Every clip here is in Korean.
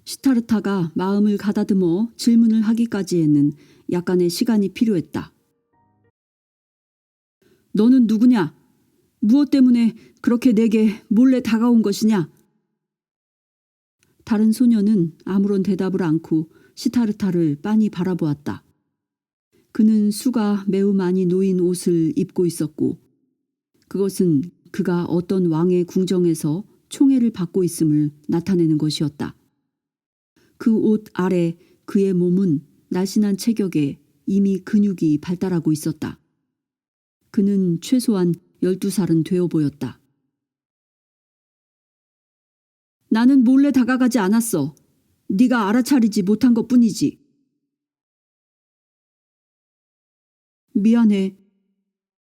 시타르타가 마음을 가다듬어 질문을 하기까지에는 약간의 시간이 필요했다. 너는 누구냐? 무엇 때문에 그렇게 내게 몰래 다가온 것이냐? 다른 소녀는 아무런 대답을 않고 시타르타를 빤히 바라보았다. 그는 수가 매우 많이 놓인 옷을 입고 있었고 그것은 그가 어떤 왕의 궁정에서 총애를 받고 있음을 나타내는 것이었다. 그 옷 아래 그의 몸은 날씬한 체격에 이미 근육이 발달하고 있었다. 그는 최소한 12살은 되어 보였다. 나는 몰래 다가가지 않았어. 네가 알아차리지 못한 것뿐이지. 미안해.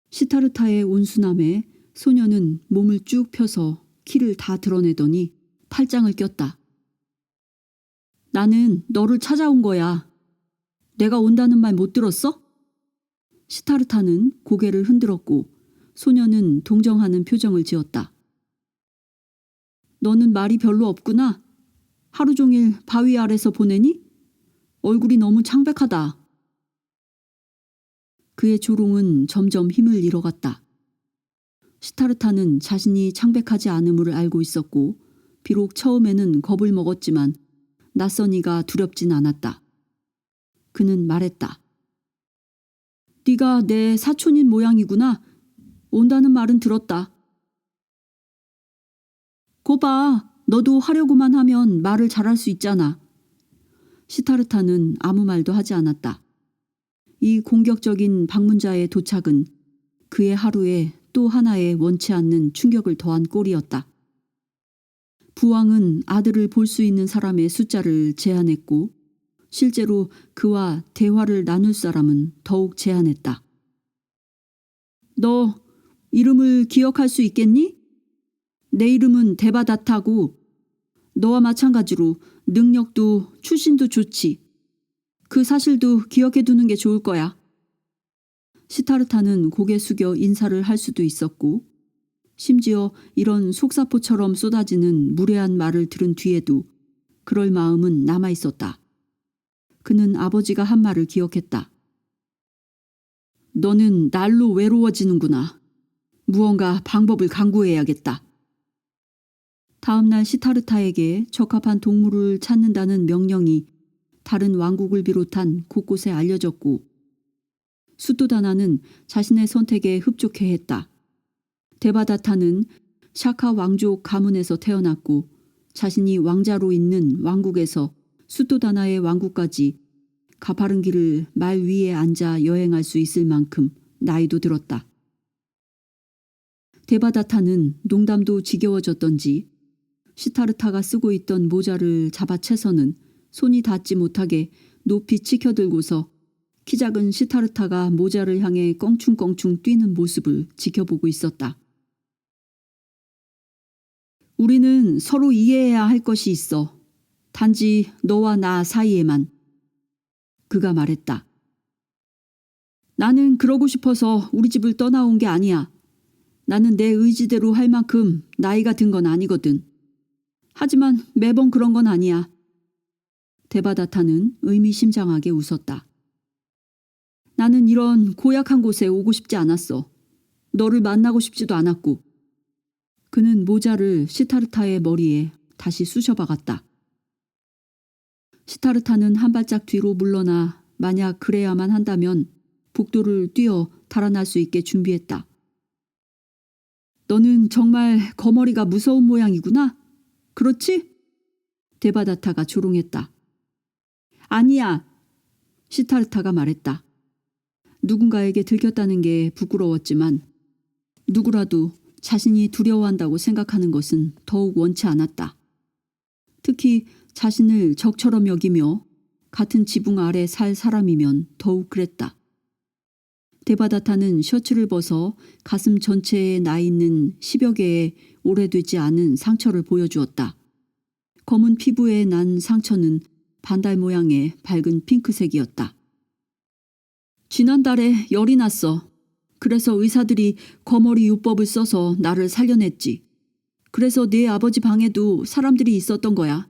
시타르타의 온순함에 소녀는 몸을 쭉 펴서 키를 다 드러내더니 팔짱을 꼈다. 나는 너를 찾아온 거야. 내가 온다는 말 못 들었어? 시타르타는 고개를 흔들었고 소녀는 동정하는 표정을 지었다. 너는 말이 별로 없구나. 하루 종일 바위 아래서 보내니? 얼굴이 너무 창백하다. 그의 조롱은 점점 힘을 잃어갔다. 시타르타는 자신이 창백하지 않음을 알고 있었고 비록 처음에는 겁을 먹었지만 낯선 이가 두렵진 않았다. 그는 말했다. 네가 내 사촌인 모양이구나. 온다는 말은 들었다. 거봐, 너도 하려고만 하면 말을 잘할 수 있잖아. 시타르타는 아무 말도 하지 않았다. 이 공격적인 방문자의 도착은 그의 하루에 또 하나의 원치 않는 충격을 더한 꼴이었다. 부왕은 아들을 볼 수 있는 사람의 숫자를 제한했고 실제로 그와 대화를 나눌 사람은 더욱 제한했다. 너 이름을 기억할 수 있겠니? 내 이름은 데바다타고 너와 마찬가지로 능력도 출신도 좋지. 그 사실도 기억해두는 게 좋을 거야. 시타르타는 고개 숙여 인사를 할 수도 있었고 심지어 이런 속사포처럼 쏟아지는 무례한 말을 들은 뒤에도 그럴 마음은 남아있었다. 그는 아버지가 한 말을 기억했다. 너는 날로 외로워지는구나. 무언가 방법을 강구해야겠다. 다음 날 시타르타에게 적합한 동물을 찾는다는 명령이 다른 왕국을 비롯한 곳곳에 알려졌고 수토다나는 자신의 선택에 흡족해했다. 데바다타는 샤카 왕족 가문에서 태어났고 자신이 왕자로 있는 왕국에서 수토다나의 왕국까지 가파른 길을 말 위에 앉아 여행할 수 있을 만큼 나이도 들었다. 데바다타는 농담도 지겨워졌던지 시타르타가 쓰고 있던 모자를 잡아채서는 손이 닿지 못하게 높이 치켜들고서 키 작은 시타르타가 모자를 향해 껑충껑충 뛰는 모습을 지켜보고 있었다. 우리는 서로 이해해야 할 것이 있어. 단지 너와 나 사이에만. 그가 말했다. 나는 그러고 싶어서 우리 집을 떠나온 게 아니야. 나는 내 의지대로 할 만큼 나이가 든 건 아니거든. 하지만 매번 그런 건 아니야. 데바다타는 의미심장하게 웃었다. 나는 이런 고약한 곳에 오고 싶지 않았어. 너를 만나고 싶지도 않았고. 그는 모자를 시타르타의 머리에 다시 쑤셔박았다. 시타르타는 한 발짝 뒤로 물러나 만약 그래야만 한다면 복도를 뛰어 달아날 수 있게 준비했다. 너는 정말 거머리가 무서운 모양이구나. 그렇지? 데바다타가 조롱했다. 아니야. 시타르타가 말했다. 누군가에게 들켰다는 게 부끄러웠지만 누구라도 자신이 두려워한다고 생각하는 것은 더욱 원치 않았다. 특히 자신을 적처럼 여기며 같은 지붕 아래 살 사람이면 더욱 그랬다. 데바다타는 셔츠를 벗어 가슴 전체에 나 있는 10여 개의 오래되지 않은 상처를 보여주었다. 검은 피부에 난 상처는 반달 모양의 밝은 핑크색이었다. 지난달에 열이 났어. 그래서 의사들이 거머리 요법을 써서 나를 살려냈지. 그래서 네 아버지 방에도 사람들이 있었던 거야.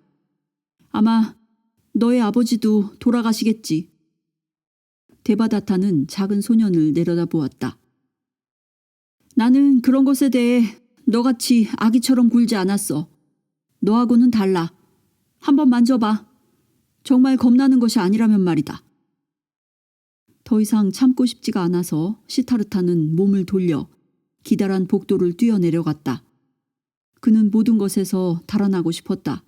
아마 너의 아버지도 돌아가시겠지. 데바다타는 작은 소년을 내려다보았다. 나는 그런 것에 대해 너같이 아기처럼 굴지 않았어. 너하고는 달라. 한번 만져봐. 정말 겁나는 것이 아니라면 말이다. 더 이상 참고 싶지가 않아서 시타르타는 몸을 돌려 기다란 복도를 뛰어내려갔다. 그는 모든 것에서 달아나고 싶었다.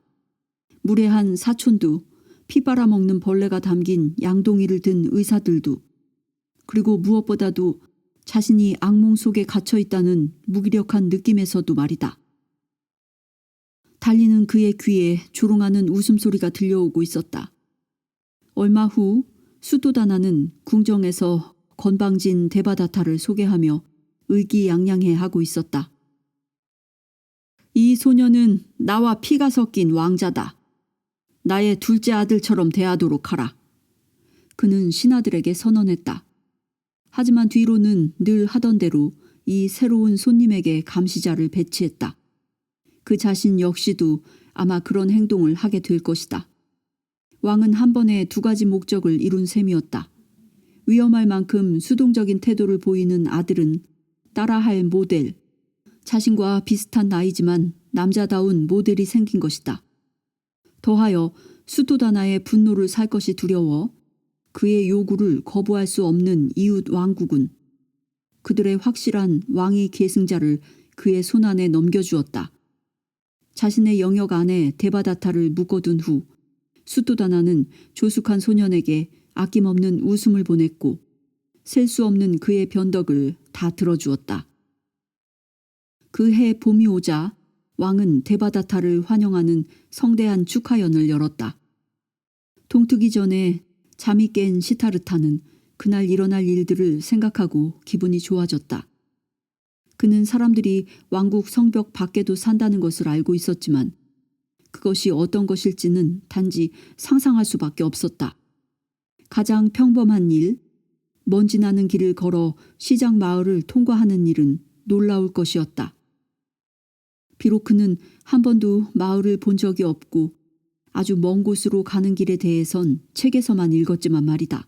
무례한 사촌도, 피 빨아먹는 벌레가 담긴 양동이를 든 의사들도, 그리고 무엇보다도 자신이 악몽 속에 갇혀 있다는 무기력한 느낌에서도 말이다. 달리는 그의 귀에 조롱하는 웃음소리가 들려오고 있었다. 얼마 후 수도다나는 궁정에서 건방진 데바다타를 소개하며 의기양양해하고 있었다. 이 소녀는 나와 피가 섞인 왕자다. 나의 둘째 아들처럼 대하도록 하라. 그는 신하들에게 선언했다. 하지만 뒤로는 늘 하던 대로 이 새로운 손님에게 감시자를 배치했다. 그 자신 역시도 아마 그런 행동을 하게 될 것이다. 왕은 한 번에 두 가지 목적을 이룬 셈이었다. 위험할 만큼 수동적인 태도를 보이는 아들은 따라할 모델, 자신과 비슷한 나이지만 남자다운 모델이 생긴 것이다. 더하여 수도다나의 분노를 살 것이 두려워 그의 요구를 거부할 수 없는 이웃 왕국은 그들의 확실한 왕위 계승자를 그의 손안에 넘겨주었다. 자신의 영역 안에 데바다타를 묶어둔 후 수도다나는 조숙한 소년에게 아낌없는 웃음을 보냈고 셀 수 없는 그의 변덕을 다 들어주었다. 그 해 봄이 오자 왕은 데바다타를 환영하는 성대한 축하연을 열었다. 동트기 전에 잠이 깬 시타르타는 그날 일어날 일들을 생각하고 기분이 좋아졌다. 그는 사람들이 왕국 성벽 밖에도 산다는 것을 알고 있었지만 그것이 어떤 것일지는 단지 상상할 수밖에 없었다. 가장 평범한 일, 먼지 나는 길을 걸어 시장 마을을 통과하는 일은 놀라울 것이었다. 비록 그는 한 번도 마을을 본 적이 없고 아주 먼 곳으로 가는 길에 대해선 책에서만 읽었지만 말이다.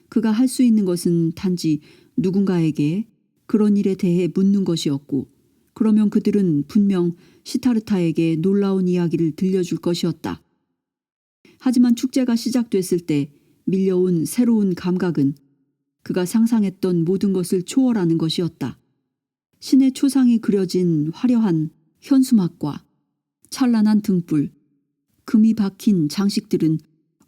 그가 할 수 있는 것은 단지 누군가에게 그런 일에 대해 묻는 것이었고 그러면 그들은 분명 시타르타에게 놀라운 이야기를 들려줄 것이었다. 하지만 축제가 시작됐을 때 밀려온 새로운 감각은 그가 상상했던 모든 것을 초월하는 것이었다. 신의 초상이 그려진 화려한 현수막과 찬란한 등불, 금이 박힌 장식들은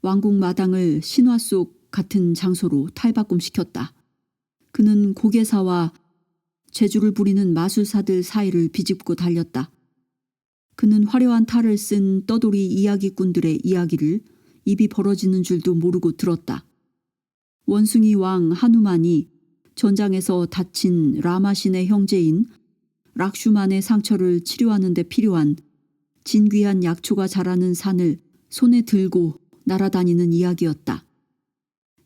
왕국 마당을 신화 속 같은 장소로 탈바꿈시켰다. 그는 고개사와 재주를 부리는 마술사들 사이를 비집고 달렸다. 그는 화려한 탈을 쓴 떠돌이 이야기꾼들의 이야기를 입이 벌어지는 줄도 모르고 들었다. 원숭이 왕 하누만이 전장에서 다친 라마신의 형제인 락슈만의 상처를 치료하는 데 필요한 진귀한 약초가 자라는 산을 손에 들고 날아다니는 이야기였다.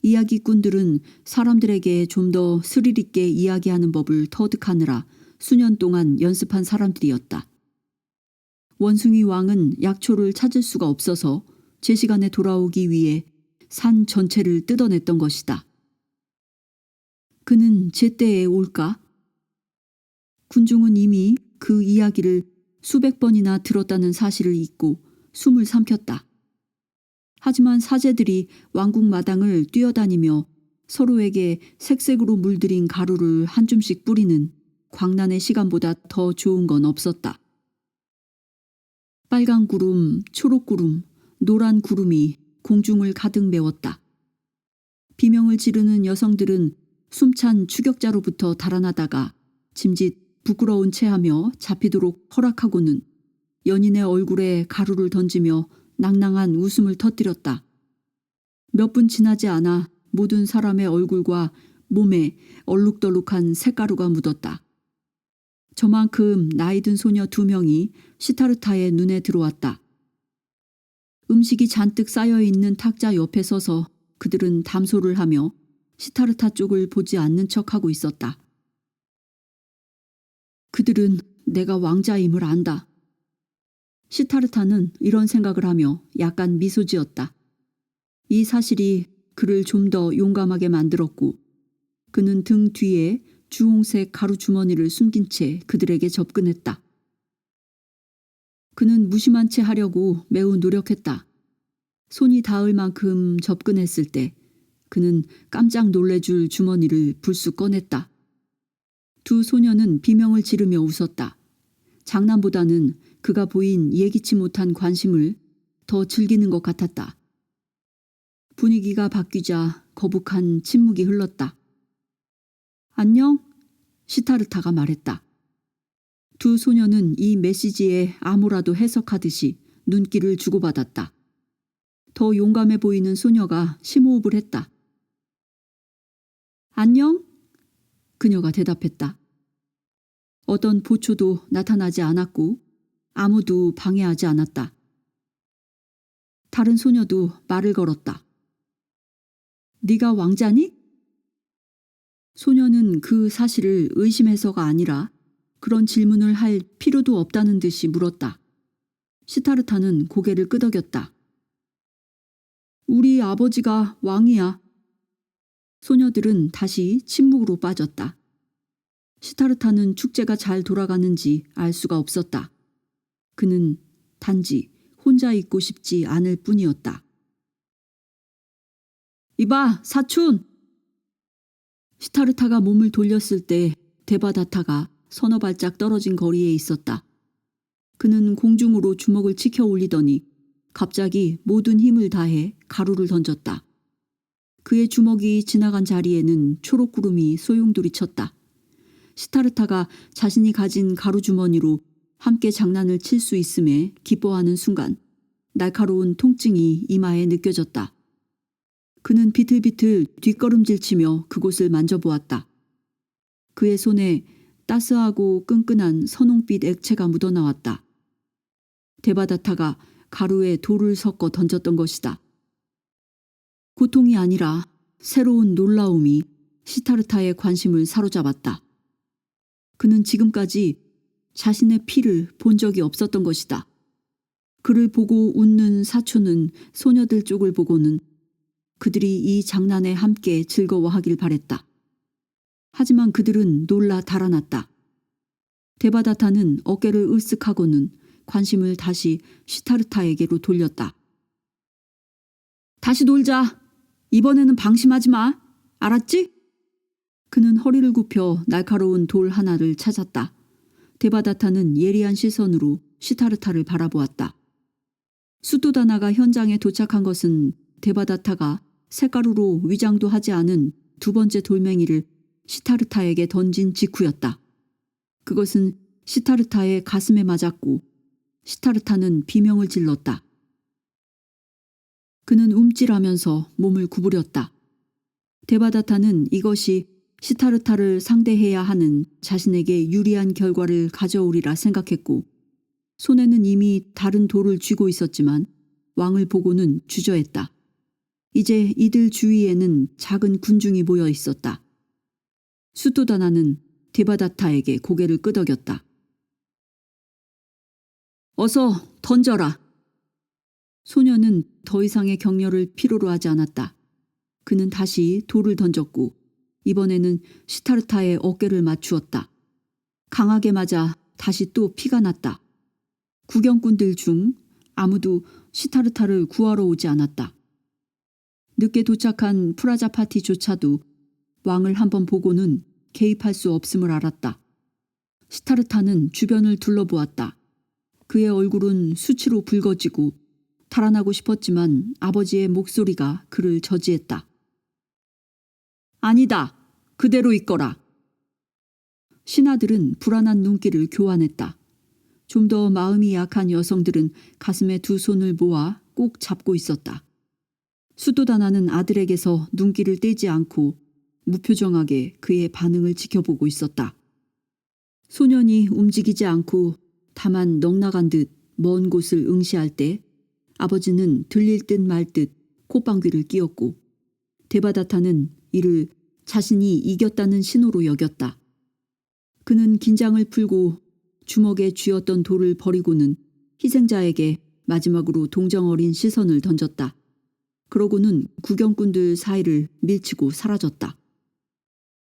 이야기꾼들은 사람들에게 좀 더 스릴 있게 이야기하는 법을 터득하느라 수년 동안 연습한 사람들이었다. 원숭이 왕은 약초를 찾을 수가 없어서 제 시간에 돌아오기 위해 산 전체를 뜯어냈던 것이다. 그는 제때에 올까? 군중은 이미 그 이야기를 수백 번이나 들었다는 사실을 잊고 숨을 삼켰다. 하지만 사제들이 왕국 마당을 뛰어다니며 서로에게 색색으로 물들인 가루를 한 줌씩 뿌리는 광란의 시간보다 더 좋은 건 없었다. 빨간 구름, 초록 구름, 노란 구름이 공중을 가득 메웠다. 비명을 지르는 여성들은 숨찬 추격자로부터 달아나다가 짐짓 부끄러운 체하며 잡히도록 허락하고는 연인의 얼굴에 가루를 던지며 낭낭한 웃음을 터뜨렸다. 몇 분 지나지 않아 모든 사람의 얼굴과 몸에 얼룩덜룩한 색가루가 묻었다. 저만큼 나이든 소녀 2명이 시타르타의 눈에 들어왔다. 음식이 잔뜩 쌓여있는 탁자 옆에 서서 그들은 담소를 하며 시타르타 쪽을 보지 않는 척하고 있었다. 그들은 내가 왕자임을 안다. 시타르타는 이런 생각을 하며 약간 미소 지었다. 이 사실이 그를 좀 더 용감하게 만들었고 그는 등 뒤에 주홍색 가루 주머니를 숨긴 채 그들에게 접근했다. 그는 무심한 채 하려고 매우 노력했다. 손이 닿을 만큼 접근했을 때 그는 깜짝 놀래줄 주머니를 불쑥 꺼냈다. 두 소녀는 비명을 지르며 웃었다. 장난보다는 그가 보인 예기치 못한 관심을 더 즐기는 것 같았다. 분위기가 바뀌자 거북한 침묵이 흘렀다. 안녕? 시타르타가 말했다. 두 소녀는 이 메시지에 아무라도 해석하듯이 눈길을 주고받았다. 더 용감해 보이는 소녀가 심호흡을 했다. 안녕? 그녀가 대답했다. 어떤 보초도 나타나지 않았고 아무도 방해하지 않았다. 다른 소녀도 말을 걸었다. 네가 왕자니? 소녀는 그 사실을 의심해서가 아니라 그런 질문을 할 필요도 없다는 듯이 물었다. 시타르타는 고개를 끄덕였다. 우리 아버지가 왕이야. 소녀들은 다시 침묵으로 빠졌다. 시타르타는 축제가 잘 돌아가는지 알 수가 없었다. 그는 단지 혼자 있고 싶지 않을 뿐이었다. 이봐, 사촌! 시타르타가 몸을 돌렸을 때 데바다타가 서너 발짝 떨어진 거리에 있었다. 그는 공중으로 주먹을 치켜 올리더니 갑자기 모든 힘을 다해 가루를 던졌다. 그의 주먹이 지나간 자리에는 초록구름이 소용돌이쳤다. 시타르타가 자신이 가진 가루 주머니로 함께 장난을 칠 수 있음에 기뻐하는 순간 날카로운 통증이 이마에 느껴졌다. 그는 비틀비틀 뒷걸음질치며 그곳을 만져보았다. 그의 손에 따스하고 끈끈한 선홍빛 액체가 묻어나왔다. 데바다타가 가루에 돌을 섞어 던졌던 것이다. 고통이 아니라 새로운 놀라움이 시타르타의 관심을 사로잡았다. 그는 지금까지 자신의 피를 본 적이 없었던 것이다. 그를 보고 웃는 사촌은 소녀들 쪽을 보고는 그들이 이 장난에 함께 즐거워하길 바랬다. 하지만 그들은 놀라 달아났다. 데바다타는 어깨를 으쓱하고는 관심을 다시 시타르타에게로 돌렸다. 다시 놀자. 이번에는 방심하지 마. 알았지? 그는 허리를 굽혀 날카로운 돌 하나를 찾았다. 데바다타는 예리한 시선으로 시타르타를 바라보았다. 수도다나가 현장에 도착한 것은 데바다타가 색가루로 위장도 하지 않은 두 번째 돌멩이를 시타르타에게 던진 직후였다. 그것은 시타르타의 가슴에 맞았고 시타르타는 비명을 질렀다. 그는 움찔하면서 몸을 구부렸다. 데바다타는 이것이 시타르타를 상대해야 하는 자신에게 유리한 결과를 가져오리라 생각했고 손에는 이미 다른 돌을 쥐고 있었지만 왕을 보고는 주저했다. 이제 이들 주위에는 작은 군중이 모여 있었다. 수도다나는 데바다타에게 고개를 끄덕였다. 어서 던져라. 소녀는 더 이상의 격려를 필요로 하지 않았다. 그는 다시 돌을 던졌고 이번에는 시타르타의 어깨를 맞추었다. 강하게 맞아 다시 또 피가 났다. 구경꾼들 중 아무도 시타르타를 구하러 오지 않았다. 늦게 도착한 프라자파티조차도 왕을 한번 보고는 개입할 수 없음을 알았다. 시타르타는 주변을 둘러보았다. 그의 얼굴은 수치로 붉어지고 달아나고 싶었지만 아버지의 목소리가 그를 저지했다. 아니다. 그대로 있거라. 신하들은 불안한 눈길을 교환했다. 좀 더 마음이 약한 여성들은 가슴에 두 손을 모아 꼭 잡고 있었다. 수도다나는 아들에게서 눈길을 떼지 않고 무표정하게 그의 반응을 지켜보고 있었다. 소년이 움직이지 않고 다만 넋나간 듯 먼 곳을 응시할 때 아버지는 들릴 듯 말 듯 콧방귀를 뀌었고 데바다타는 이를 자신이 이겼다는 신호로 여겼다. 그는 긴장을 풀고 주먹에 쥐었던 돌을 버리고는 희생자에게 마지막으로 동정 어린 시선을 던졌다. 그러고는 구경꾼들 사이를 밀치고 사라졌다.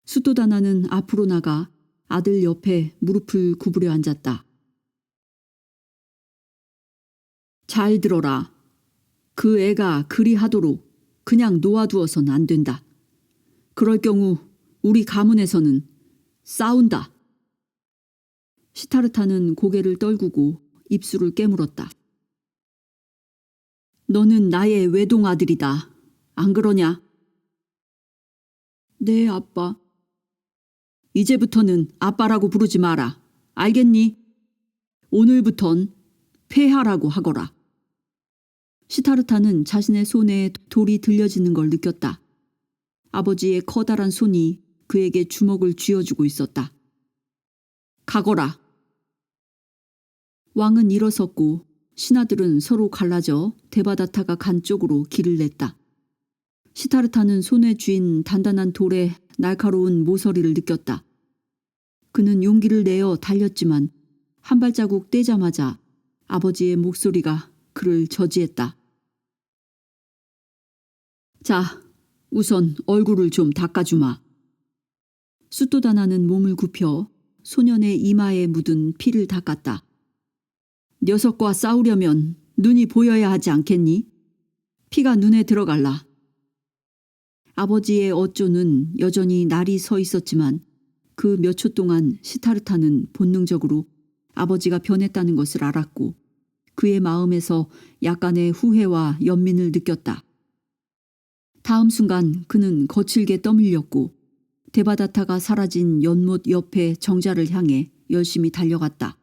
수도다나는 앞으로 나가 아들 옆에 무릎을 구부려 앉았다. 잘 들어라. 그 애가 그리 하도록 그냥 놓아두어선 안 된다. 그럴 경우 우리 가문에서는 싸운다. 시타르타는 고개를 떨구고 입술을 깨물었다. 너는 나의 외동아들이다. 안 그러냐? 네, 아빠. 이제부터는 아빠라고 부르지 마라. 알겠니? 오늘부턴 폐하라고 하거라. 시타르타는 자신의 손에 돌이 들려지는 걸 느꼈다. 아버지의 커다란 손이 그에게 주먹을 쥐어주고 있었다. 가거라. 왕은 일어섰고 신하들은 서로 갈라져 데바다타가 간 쪽으로 길을 냈다. 시타르타는 손에 쥔 단단한 돌에 날카로운 모서리를 느꼈다. 그는 용기를 내어 달렸지만 한 발자국 떼자마자 아버지의 목소리가 그를 저지했다. 자, 우선 얼굴을 좀 닦아주마. 수토다나는 몸을 굽혀 소년의 이마에 묻은 피를 닦았다. 녀석과 싸우려면 눈이 보여야 하지 않겠니? 피가 눈에 들어갈라. 아버지의 어조는 여전히 날이 서 있었지만 그 몇 초 동안 시타르타는 본능적으로 아버지가 변했다는 것을 알았고 그의 마음에서 약간의 후회와 연민을 느꼈다. 다음 순간 그는 거칠게 떠밀렸고 데바다타가 사라진 연못 옆에 정자를 향해 열심히 달려갔다.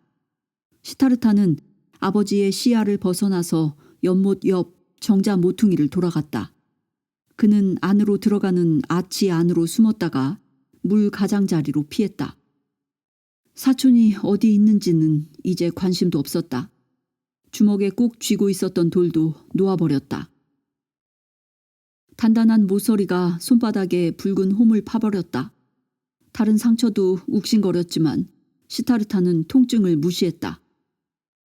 시타르타는 아버지의 시야를 벗어나서 연못 옆 정자 모퉁이를 돌아갔다. 그는 안으로 들어가는 아치 안으로 숨었다가 물 가장자리로 피했다. 사촌이 어디 있는지는 이제 관심도 없었다. 주먹에 꼭 쥐고 있었던 돌도 놓아버렸다. 단단한 모서리가 손바닥에 붉은 홈을 파버렸다. 다른 상처도 욱신거렸지만 시타르타는 통증을 무시했다.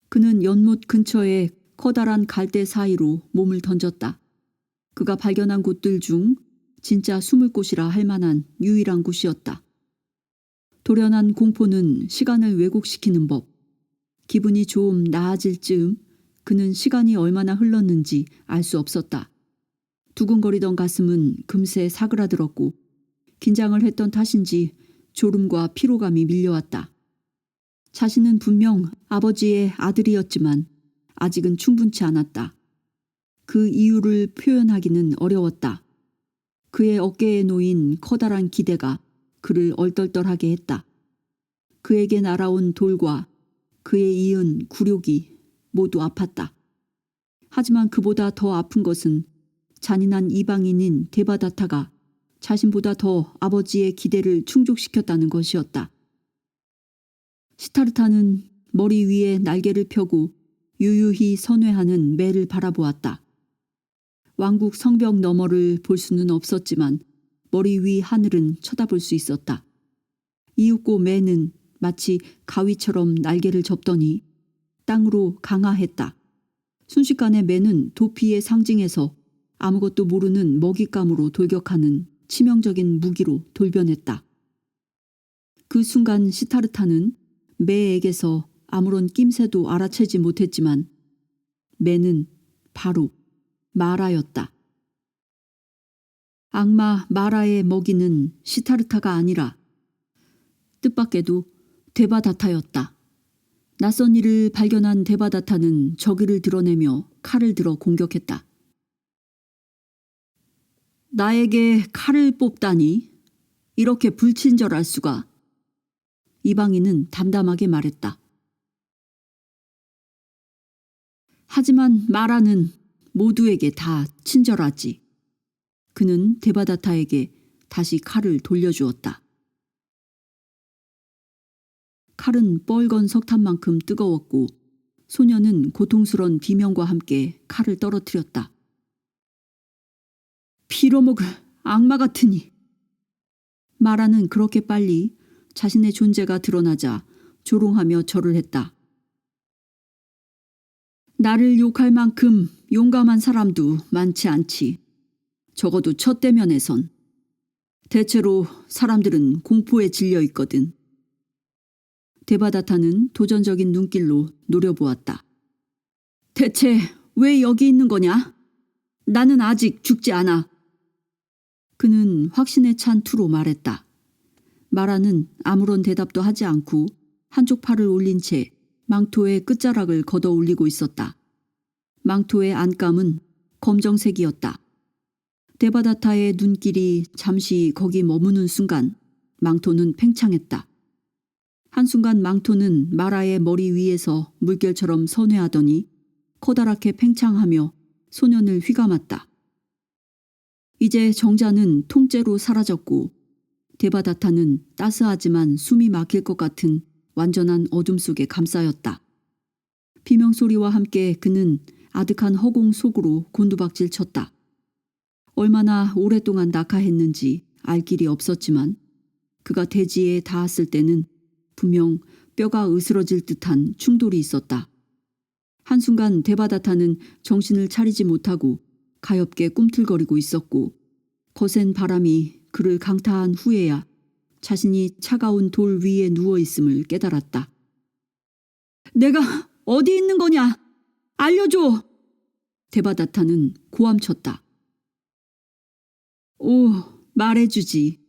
그는 연못 근처에 커다란 갈대 사이로 몸을 던졌다. 그가 발견한 곳들 중 진짜 숨을 곳이라 할 만한 유일한 곳이었다. 돌연한 공포는 시간을 왜곡시키는 법. 기분이 좀 나아질 즈음 그는 시간이 얼마나 흘렀는지 알 수 없었다. 두근거리던 가슴은 금세 사그라들었고 긴장을 했던 탓인지 졸음과 피로감이 밀려왔다. 자신은 분명 아버지의 아들이었지만 아직은 충분치 않았다. 그 이유를 표현하기는 어려웠다. 그의 어깨에 놓인 커다란 기대가 그를 얼떨떨하게 했다. 그에게 날아온 돌과 그에 이은 굴욕이 모두 아팠다. 하지만 그보다 더 아픈 것은 잔인한 이방인인 데바다타가 자신보다 더 아버지의 기대를 충족시켰다는 것이었다. 시타르타는 머리 위에 날개를 펴고 유유히 선회하는 매를 바라보았다. 왕국 성벽 너머를 볼 수는 없었지만 머리 위 하늘은 쳐다볼 수 있었다. 이윽고 매는 마치 가위처럼 날개를 접더니 땅으로 강하했다. 순식간에 매는 도피의 상징에서 아무것도 모르는 먹잇감으로 돌격하는 치명적인 무기로 돌변했다. 그 순간 시타르타는 매에게서 아무런 낌새도 알아채지 못했지만 매는 바로 마라였다. 악마 마라의 먹이는 시타르타가 아니라 뜻밖에도 데바다타였다. 낯선 이를 발견한 데바다타는 저기를 드러내며 칼을 들어 공격했다. 나에게 칼을 뽑다니 이렇게 불친절할 수가. 이방인은 담담하게 말했다. 하지만 마라는 모두에게 다 친절하지. 그는 데바다타에게 다시 칼을 돌려주었다. 칼은 뻘건 석탄만큼 뜨거웠고 소녀는 고통스런 비명과 함께 칼을 떨어뜨렸다. 빌어먹을 악마 같으니. 마라는 그렇게 빨리 자신의 존재가 드러나자 조롱하며 절을 했다. 나를 욕할 만큼 용감한 사람도 많지 않지. 적어도 첫 대면에선. 대체로 사람들은 공포에 질려 있거든. 데바다타는 도전적인 눈길로 노려보았다. 대체 왜 여기 있는 거냐? 나는 아직 죽지 않아. 그는 확신에 찬 투로 말했다. 마라는 아무런 대답도 하지 않고 한쪽 팔을 올린 채 망토의 끝자락을 걷어 올리고 있었다. 망토의 안감은 검정색이었다. 데바다타의 눈길이 잠시 거기 머무는 순간 망토는 팽창했다. 한순간 망토는 마라의 머리 위에서 물결처럼 선회하더니 커다랗게 팽창하며 소년을 휘감았다. 이제 정자는 통째로 사라졌고 데바다타는 따스하지만 숨이 막힐 것 같은 완전한 어둠 속에 감싸였다. 비명소리와 함께 그는 아득한 허공 속으로 곤두박질 쳤다. 얼마나 오랫동안 낙하했는지 알 길이 없었지만 그가 대지에 닿았을 때는 분명 뼈가 으스러질 듯한 충돌이 있었다. 한순간 데바다타는 정신을 차리지 못하고 가엾게 꿈틀거리고 있었고 거센 바람이 그를 강타한 후에야 자신이 차가운 돌 위에 누워있음을 깨달았다. 내가 어디 있는 거냐? 알려줘! 데바다타는 고함쳤다. 오, 말해주지.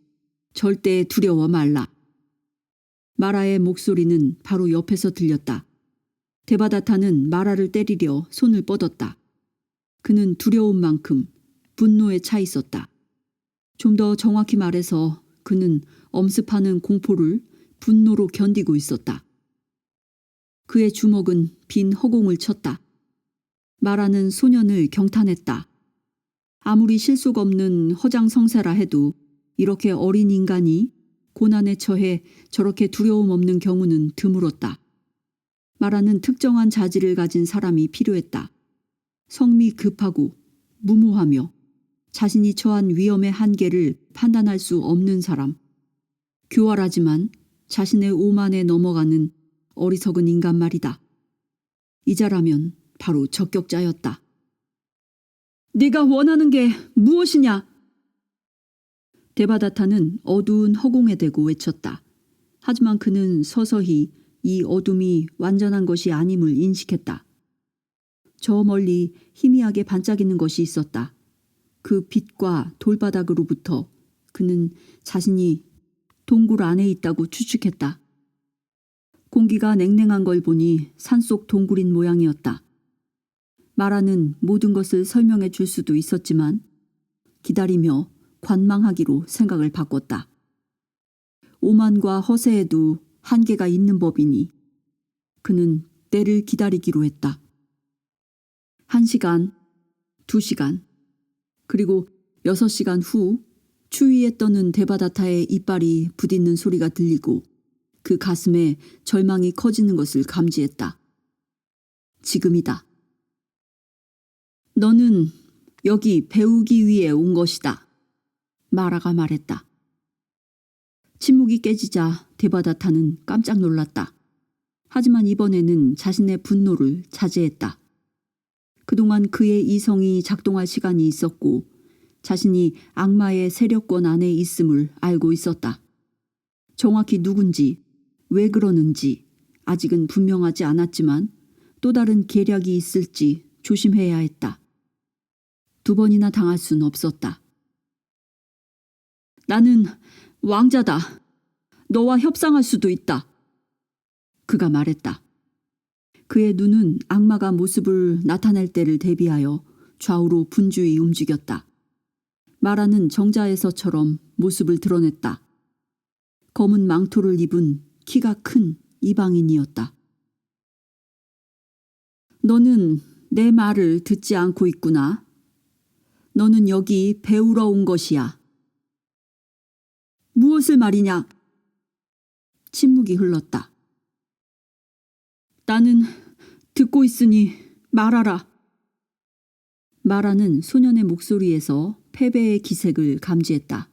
절대 두려워 말라. 마라의 목소리는 바로 옆에서 들렸다. 데바다타는 마라를 때리려 손을 뻗었다. 그는 두려운 만큼 분노에 차 있었다. 좀 더 정확히 말해서 그는 엄습하는 공포를 분노로 견디고 있었다. 그의 주먹은 빈 허공을 쳤다. 마라는 소년을 경탄했다. 아무리 실속 없는 허장성세라 해도 이렇게 어린 인간이 고난에 처해 저렇게 두려움 없는 경우는 드물었다. 마라는 특정한 자질을 가진 사람이 필요했다. 성미 급하고 무모하며 자신이 처한 위험의 한계를 판단할 수 없는 사람. 교활하지만 자신의 오만에 넘어가는 어리석은 인간 말이다. 이자라면 바로 적격자였다. 네가 원하는 게 무엇이냐? 데바다타는 어두운 허공에 대고 외쳤다. 하지만 그는 서서히 이 어둠이 완전한 것이 아님을 인식했다. 저 멀리 희미하게 반짝이는 것이 있었다. 그 빛과 돌바닥으로부터 그는 자신이 동굴 안에 있다고 추측했다. 공기가 냉랭한 걸 보니 산속 동굴인 모양이었다. 마라는 모든 것을 설명해 줄 수도 있었지만 기다리며 관망하기로 생각을 바꿨다. 오만과 허세에도 한계가 있는 법이니 그는 때를 기다리기로 했다. 1시간, 2시간, 그리고 6시간 후 추위에 떠는 데바다타의 이빨이 부딪는 소리가 들리고 그 가슴에 절망이 커지는 것을 감지했다. 지금이다. 너는 여기 배우기 위해 온 것이다. 마라가 말했다. 침묵이 깨지자 데바다타는 깜짝 놀랐다. 하지만 이번에는 자신의 분노를 자제했다. 그동안 그의 이성이 작동할 시간이 있었고 자신이 악마의 세력권 안에 있음을 알고 있었다. 정확히 누군지, 왜 그러는지 아직은 분명하지 않았지만 또 다른 계략이 있을지 조심해야 했다. 2번이나 당할 순 없었다. 나는 왕자다. 너와 협상할 수도 있다. 그가 말했다. 그의 눈은 악마가 모습을 나타낼 때를 대비하여 좌우로 분주히 움직였다. 마라는 정자에서처럼 모습을 드러냈다. 검은 망토를 입은 키가 큰 이방인이었다. 너는 내 말을 듣지 않고 있구나. 너는 여기 배우러 온 것이야. 무엇을 말이냐? 침묵이 흘렀다. 나는 듣고 있으니 말하라. 마라는 소년의 목소리에서 패배의 기색을 감지했다.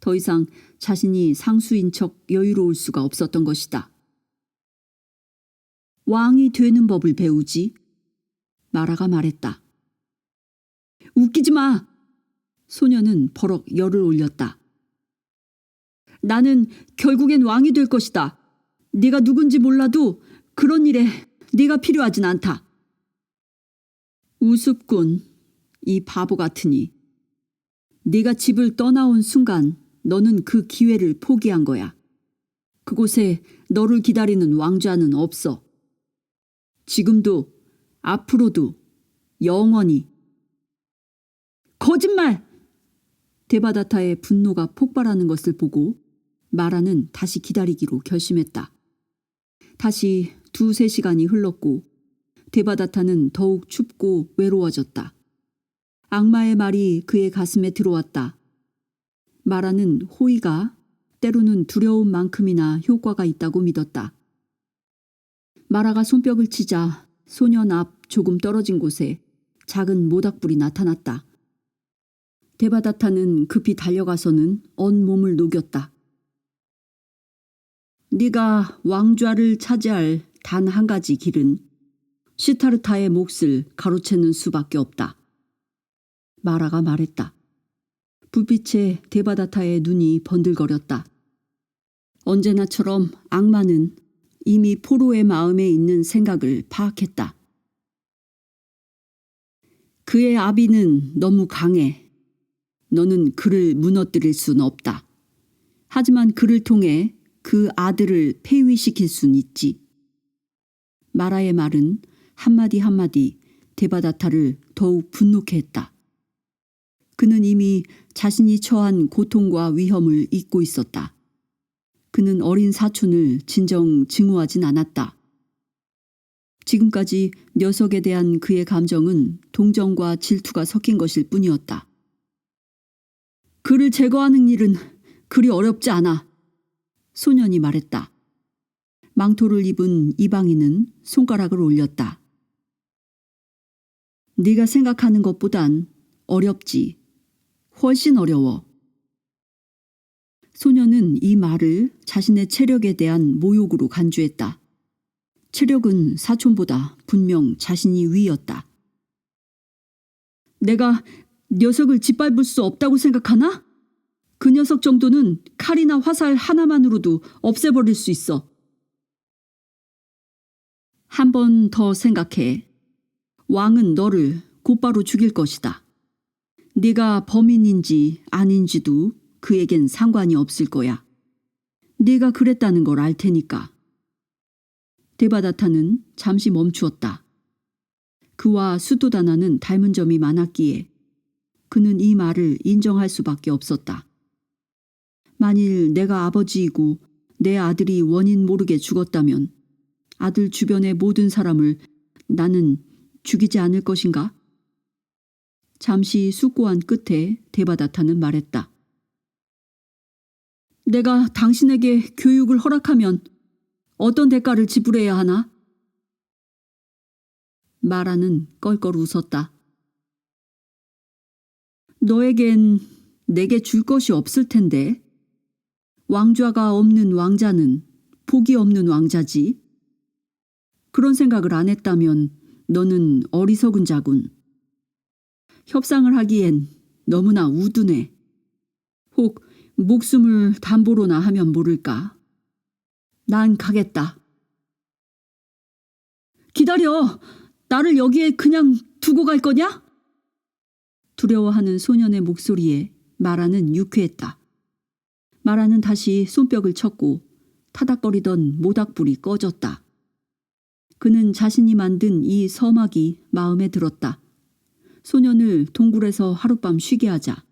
더 이상 자신이 상수인 척 여유로울 수가 없었던 것이다. 왕이 되는 법을 배우지. 마라가 말했다. 웃기지 마! 소녀는 버럭 열을 올렸다. 나는 결국엔 왕이 될 것이다. 네가 누군지 몰라도 그런 일에 네가 필요하진 않다. 우습군, 이 바보 같으니. 네가 집을 떠나온 순간 너는 그 기회를 포기한 거야. 그곳에 너를 기다리는 왕좌는 없어. 지금도, 앞으로도, 영원히. 거짓말! 데바다타의 분노가 폭발하는 것을 보고 마라는 다시 기다리기로 결심했다. 다시 2-3시간이 흘렀고 데바다타는 더욱 춥고 외로워졌다. 악마의 말이 그의 가슴에 들어왔다. 마라는 호의가 때로는 두려움만큼이나 효과가 있다고 믿었다. 마라가 손뼉을 치자 소년 앞 조금 떨어진 곳에 작은 모닥불이 나타났다. 데바다타는 급히 달려가서는 온몸을 녹였다. 네가 왕좌를 차지할 단 한 가지 길은 시타르타의 몫을 가로채는 수밖에 없다. 마라가 말했다. 불빛에 데바다타의 눈이 번들거렸다. 언제나처럼 악마는 이미 포로의 마음에 있는 생각을 파악했다. 그의 아비는 너무 강해. 너는 그를 무너뜨릴 순 없다. 하지만 그를 통해 그 아들을 폐위시킬 순 있지. 마라의 말은 한마디 한마디 데바다타를 더욱 분노케 했다. 그는 이미 자신이 처한 고통과 위험을 잊고 있었다. 그는 어린 사촌을 진정 증오하진 않았다. 지금까지 녀석에 대한 그의 감정은 동정과 질투가 섞인 것일 뿐이었다. 그를 제거하는 일은 그리 어렵지 않아. 소년이 말했다. 망토를 입은 이방인은 손가락을 올렸다. 네가 생각하는 것보단 어렵지. 훨씬 어려워. 소년은 이 말을 자신의 체력에 대한 모욕으로 간주했다. 체력은 사촌보다 분명 자신이 위였다. 내가 녀석을 짓밟을 수 없다고 생각하나? 그 녀석 정도는 칼이나 화살 하나만으로도 없애버릴 수 있어. 한 번 더 생각해. 왕은 너를 곧바로 죽일 것이다. 네가 범인인지 아닌지도 그에겐 상관이 없을 거야. 네가 그랬다는 걸 알 테니까. 데바다타는 잠시 멈추었다. 그와 수도다나는 닮은 점이 많았기에 그는 이 말을 인정할 수밖에 없었다. 만일 내가 아버지이고 내 아들이 원인 모르게 죽었다면 아들 주변의 모든 사람을 나는 죽이지 않을 것인가? 잠시 숙고한 끝에 데바다타는 말했다. 내가 당신에게 교육을 허락하면 어떤 대가를 지불해야 하나? 마라는 껄껄 웃었다. 너에겐 내게 줄 것이 없을 텐데. 왕좌가 없는 왕자는 복이 없는 왕자지. 그런 생각을 안 했다면 너는 어리석은 자군. 협상을 하기엔 너무나 우둔해. 혹 목숨을 담보로나 하면 모를까. 난 가겠다. 기다려! 나를 여기에 그냥 두고 갈 거냐? 두려워하는 소년의 목소리에 마라는 유쾌했다. 마라는 다시 손뼉을 쳤고 타닥거리던 모닥불이 꺼졌다. 그는 자신이 만든 이 서막이 마음에 들었다. 소년을 동굴에서 하룻밤 쉬게 하자.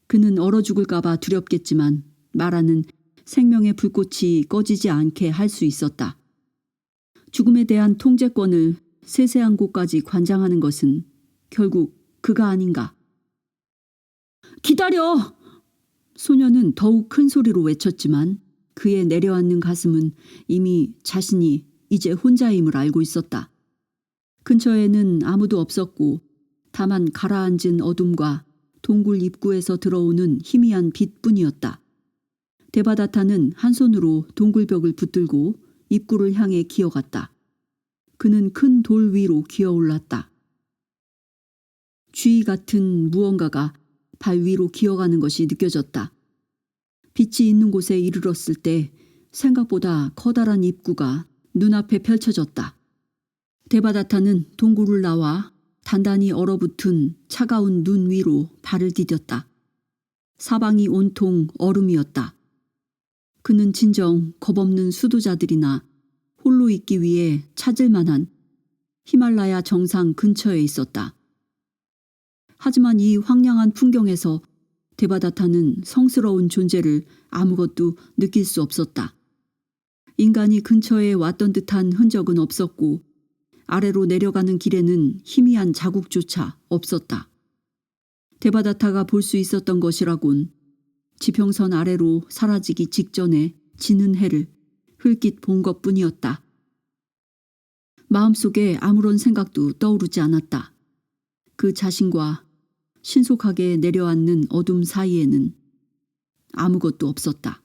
그는 얼어 죽을까봐 두렵겠지만 마라는 생명의 불꽃이 꺼지지 않게 할 수 있었다. 죽음에 대한 통제권을 세세한 곳까지 관장하는 것은 결국 그가 아닌가. 기다려! 소년은 더욱 큰 소리로 외쳤지만 그의 내려앉는 가슴은 이미 자신이 이제 혼자임을 알고 있었다. 근처에는 아무도 없었고 다만 가라앉은 어둠과 동굴 입구에서 들어오는 희미한 빛뿐이었다. 데바다타는 한 손으로 동굴벽을 붙들고 입구를 향해 기어갔다. 그는 큰 돌 위로 기어올랐다. 쥐 같은 무언가가 발 위로 기어가는 것이 느껴졌다. 빛이 있는 곳에 이르렀을 때 생각보다 커다란 입구가 눈앞에 펼쳐졌다. 데바다타는 동굴을 나와 단단히 얼어붙은 차가운 눈 위로 발을 디뎠다. 사방이 온통 얼음이었다. 그는 진정 겁없는 수도자들이나 홀로 있기 위해 찾을 만한 히말라야 정상 근처에 있었다. 하지만 이 황량한 풍경에서 데바다타는 성스러운 존재를 아무것도 느낄 수 없었다. 인간이 근처에 왔던 듯한 흔적은 없었고 아래로 내려가는 길에는 희미한 자국조차 없었다. 데바다타가 볼 수 있었던 것이라곤 지평선 아래로 사라지기 직전에 지는 해를 흘낏 본 것뿐이었다. 마음속에 아무런 생각도 떠오르지 않았다. 그 자신과 신속하게 내려앉는 어둠 사이에는 아무것도 없었다.